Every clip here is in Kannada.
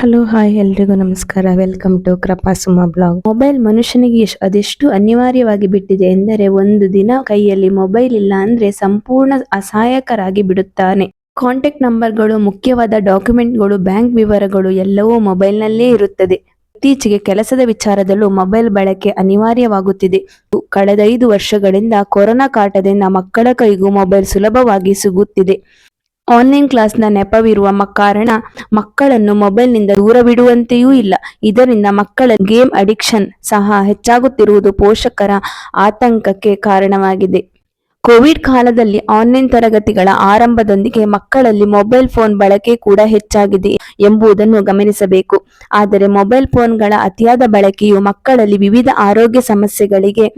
ಹಲೋ ಹಾಯ್ ಎಲ್ರಿಗೂ ನಮಸ್ಕಾರ. Welcome to Krupa Suma blog. Mobile ಮನುಷ್ಯನಿಗೆ ಅದೆಷ್ಟು ಅನಿವಾರ್ಯವಾಗಿ ಬಿಟ್ಟಿದೆ ಎಂದರೆ ಒಂದು ದಿನ ಕೈಯಲ್ಲಿ ಮೊಬೈಲ್ ಇಲ್ಲ ಅಂದ್ರೆ ಸಂಪೂರ್ಣ ಅಸಹಾಯಕರಾಗಿ ಬಿಡುತ್ತಾನೆ. ಕಾಂಟ್ಯಾಕ್ಟ್ ನಂಬರ್ಗಳು, ಮುಖ್ಯವಾದ ಡಾಕ್ಯುಮೆಂಟ್ಗಳು, ಬ್ಯಾಂಕ್ ವಿವರಗಳು ಎಲ್ಲವೂ ಮೊಬೈಲ್ನಲ್ಲೇ ಇರುತ್ತದೆ. ಇತ್ತೀಚೆಗೆ ಕೆಲಸದ ವಿಚಾರದಲ್ಲೂ ಮೊಬೈಲ್ ಬಳಕೆ ಅನಿವಾರ್ಯವಾಗುತ್ತಿದೆ. ಕಳೆದ 5 ವರ್ಷಗಳಿಂದ ಕೊರೋನಾ ಕಾಟದಿಂದ ಮಕ್ಕಳ ಕೈಗೂ ಮೊಬೈಲ್ ಸುಲಭವಾಗಿ ಸಿಗುತ್ತಿದೆ. ಆನ್ಲೈನ್ ಕ್ಲಾಸ್ನ ನೆಪವಿರುವ ಕಾರಣ ಮಕ್ಕಳನ್ನು ಮೊಬೈಲ್ನಿಂದ ದೂರವಿಡುವಂತೆಯೂ ಇಲ್ಲ. ಇದರಿಂದ ಮಕ್ಕಳ ಗೇಮ್ ಅಡಿಕ್ಷನ್ ಸಹ ಹೆಚ್ಚಾಗುತ್ತಿರುವುದು ಪೋಷಕರ ಆತಂಕಕ್ಕೆ ಕಾರಣವಾಗಿದೆ. ಕೋವಿಡ್ ಕಾಲದಲ್ಲಿ ಆನ್ಲೈನ್ ತರಗತಿಗಳ ಆರಂಭದೊಂದಿಗೆ ಮಕ್ಕಳಲ್ಲಿ ಮೊಬೈಲ್ ಫೋನ್ ಬಳಕೆ ಕೂಡ ಹೆಚ್ಚಾಗಿದೆ ಎಂಬುದನ್ನು ಗಮನಿಸಬೇಕು. ಆದರೆ ಮೊಬೈಲ್ ಫೋನ್ಗಳ ಅತಿಯಾದ ಬಳಕೆಯು ಮಕ್ಕಳಲ್ಲಿ ವಿವಿಧ ಆರೋಗ್ಯ ಸಮಸ್ಯೆಗಳಿಗೆ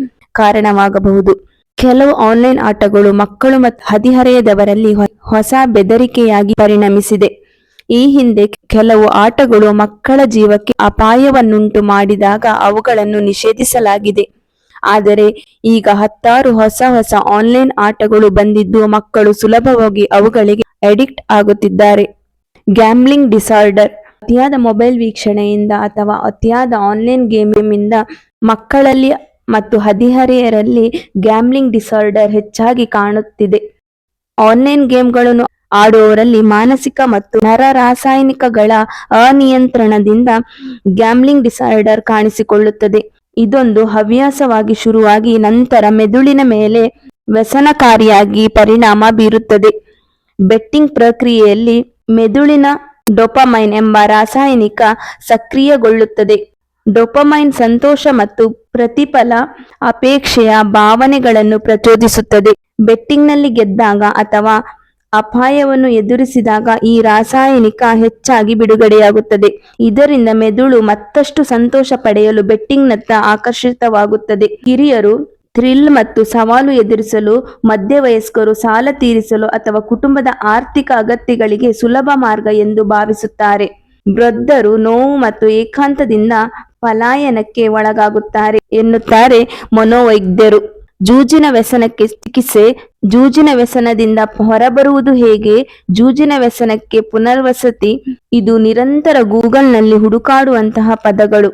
ಕಾರಣವಾಗಬಹುದು. ಕೆಲವು ಆನ್ಲೈನ್ ಆಟಗಳು ಮಕ್ಕಳು ಮತ್ತು ಹದಿಹರೆಯದವರಲ್ಲಿ ಹೊಸ ಬೆದರಿಕೆಯಾಗಿ ಪರಿಣಮಿಸಿದೆ. ಈ ಹಿಂದೆ ಕೆಲವು ಆಟಗಳು ಮಕ್ಕಳ ಜೀವಕ್ಕೆ ಅಪಾಯವನ್ನುಂಟು ಮಾಡಿದಾಗ ಅವುಗಳನ್ನು ನಿಷೇಧಿಸಲಾಗಿದೆ. ಆದರೆ ಈಗ 10 ಹೊಸ ಆನ್ಲೈನ್ ಆಟಗಳು ಬಂದಿದ್ದು ಮಕ್ಕಳು ಸುಲಭವಾಗಿ ಅವುಗಳಿಗೆ ಅಡಿಕ್ಟ್ ಆಗುತ್ತಿದ್ದಾರೆ. ಗ್ಯಾಮ್ಲಿಂಗ್ ಡಿಸಾರ್ಡರ್, ಅತಿಯಾದ ಮೊಬೈಲ್ ವೀಕ್ಷಣೆಯಿಂದ ಅಥವಾ ಅತಿಯಾದ ಆನ್ಲೈನ್ ಗೇಮಿಂದ ಮಕ್ಕಳಲ್ಲಿ ಮತ್ತು ಹದಿಹರೆಯರಲ್ಲಿ ಗ್ಯಾಮ್ಲಿಂಗ್ ಡಿಸಾರ್ಡರ್ ಹೆಚ್ಚಾಗಿ ಕಾಣುತ್ತಿದೆ. ಆನ್ಲೈನ್ ಗೇಮ್ಗಳನ್ನು ಆಡುವವರಲ್ಲಿ ಮಾನಸಿಕ ಮತ್ತು ನರರಾಸಾಯನಿಕಗಳ ಅನಿಯಂತ್ರಣದಿಂದ ಗ್ಯಾಮ್ಲಿಂಗ್ ಡಿಸಾರ್ಡರ್ ಕಾಣಿಸಿಕೊಳ್ಳುತ್ತದೆ. ಇದೊಂದು ಹವ್ಯಾಸವಾಗಿ ಶುರುವಾಗಿ ನಂತರ ಮೆದುಳಿನ ಮೇಲೆ ವ್ಯಸನಕಾರಿಯಾಗಿ ಪರಿಣಾಮ ಬೀರುತ್ತದೆ. ಬೆಟ್ಟಿಂಗ್ ಪ್ರಕ್ರಿಯೆಯಲ್ಲಿ ಮೆದುಳಿನ ಡೋಪಮೈನ್ ಎಂಬ ರಾಸಾಯನಿಕ ಸಕ್ರಿಯಗೊಳ್ಳುತ್ತದೆ. ಡೋಪಮೈನ್ ಸಂತೋಷ ಮತ್ತು ಪ್ರತಿಫಲ ಅಪೇಕ್ಷೆಯ ಭಾವನೆಗಳನ್ನು ಪ್ರಚೋದಿಸುತ್ತದೆ. ಬೆಟ್ಟಿಂಗ್ನಲ್ಲಿ ಗೆದ್ದಾಗ ಅಥವಾ ಅಪಾಯವನ್ನು ಎದುರಿಸಿದಾಗ ಈ ರಾಸಾಯನಿಕ ಹೆಚ್ಚಾಗಿ ಬಿಡುಗಡೆಯಾಗುತ್ತದೆ. ಇದರಿಂದ ಮೆದುಳು ಮತ್ತಷ್ಟು ಸಂತೋಷ ಪಡೆಯಲು ಬೆಟ್ಟಿಂಗ್ನತ್ತ ಆಕರ್ಷಿತವಾಗುತ್ತದೆ. ಹಿರಿಯರು ಥ್ರಿಲ್ ಮತ್ತು ಸವಾಲು ಎದುರಿಸಲು, ಮಧ್ಯವಯಸ್ಕರು ಸಾಲ ತೀರಿಸಲು ಅಥವಾ ಕುಟುಂಬದ ಆರ್ಥಿಕ ಅಗತ್ಯಗಳಿಗೆ ಸುಲಭ ಮಾರ್ಗ ಎಂದು ಭಾವಿಸುತ್ತಾರೆ. ವೃದ್ಧರು ನೋವು ಮತ್ತು ಏಕಾಂತದಿಂದ ಪಲಾಯನಕ್ಕೆ ಒಳಗಾಗುತ್ತಾರೆ ಎನ್ನುತ್ತಾರೆ ಮನೋವೈದ್ಯರು. ಜೂಜಿನ ವ್ಯಸನಕ್ಕೆ ಚಿಕಿತ್ಸೆ. ಜೂಜಿನ ವ್ಯಸನದಿಂದ ಹೊರಬರುವುದು ಹೇಗೆ? ಜೂಜಿನ ವ್ಯಸನಕ್ಕೆ ಪುನರ್ವಸತಿ. ಇದು ನಿರಂತರ ಗೂಗಲ್ನಲ್ಲಿ ಹುಡುಕಾಡುವಂತಹ ಪದಗಳು.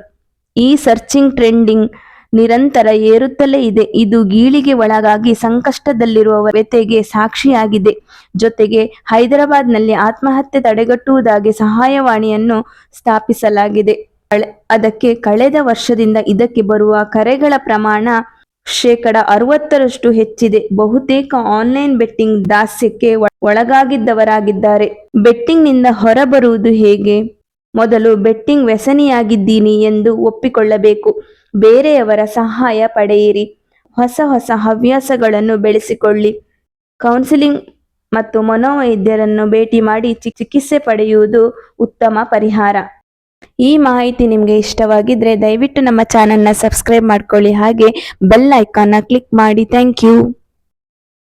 ಈ ಸರ್ಚಿಂಗ್ ಟ್ರೆಂಡಿಂಗ್ ನಿರಂತರ ಏರುತ್ತಲೇ ಇದೆ. ಇದು ಗೀಳಿಗೆ ಒಳಗಾಗಿ ಸಂಕಷ್ಟದಲ್ಲಿರುವ ವ್ಯಥೆಗೆ ಸಾಕ್ಷಿಯಾಗಿದೆ. ಜೊತೆಗೆ ಹೈದರಾಬಾದ್ನಲ್ಲಿ ಆತ್ಮಹತ್ಯೆ ತಡೆಗಟ್ಟುವುದಾಗಿ ಸಹಾಯವಾಣಿಯನ್ನು ಸ್ಥಾಪಿಸಲಾಗಿದೆ. ಅದಕ್ಕೆ ಕಳೆದ ವರ್ಷದಿಂದ ಇದಕ್ಕೆ ಬರುವ ಕರೆಗಳ ಪ್ರಮಾಣ 60% ಹೆಚ್ಚಿದೆ. ಬಹುತೇಕ ಆನ್ಲೈನ್ ಬೆಟ್ಟಿಂಗ್ ದಾಸ್ಯಕ್ಕೆ ಒಳಗಾಗಿದ್ದವರಾಗಿದ್ದಾರೆ. ಬೆಟ್ಟಿಂಗ್ನಿಂದ ಹೊರಬರುವುದು ಹೇಗೆ? ಮೊದಲು ಬೆಟ್ಟಿಂಗ್ ವ್ಯಸನಿಯಾಗಿದ್ದೀನಿ ಎಂದು ಒಪ್ಪಿಕೊಳ್ಳಬೇಕು. ಬೇರೆಯವರ ಸಹಾಯ ಪಡೆಯಿರಿ. ಹೊಸ ಹವ್ಯಾಸಗಳನ್ನು ಬೆಳೆಸಿಕೊಳ್ಳಿ. ಕೌನ್ಸಿಲಿಂಗ್ ಮತ್ತು ಮನೋವೈದ್ಯರನ್ನು ಭೇಟಿ ಮಾಡಿ ಚಿಕಿತ್ಸೆ ಪಡೆಯುವುದು ಉತ್ತಮ ಪರಿಹಾರ. ಈ ಮಾಹಿತಿ ನಿಮಗೆ ಇಷ್ಟವಾಗಿದ್ರೆ ದಯವಿಟ್ಟು ನಮ್ಮ ಚಾನೆಲ್ನ ಸಬ್ಸ್ಕ್ರೈಬ್ ಮಾಡ್ಕೊಳ್ಳಿ, ಹಾಗೆ ಬೆಲ್ ಐಕಾನ್ನ ಕ್ಲಿಕ್ ಮಾಡಿ. Thank you.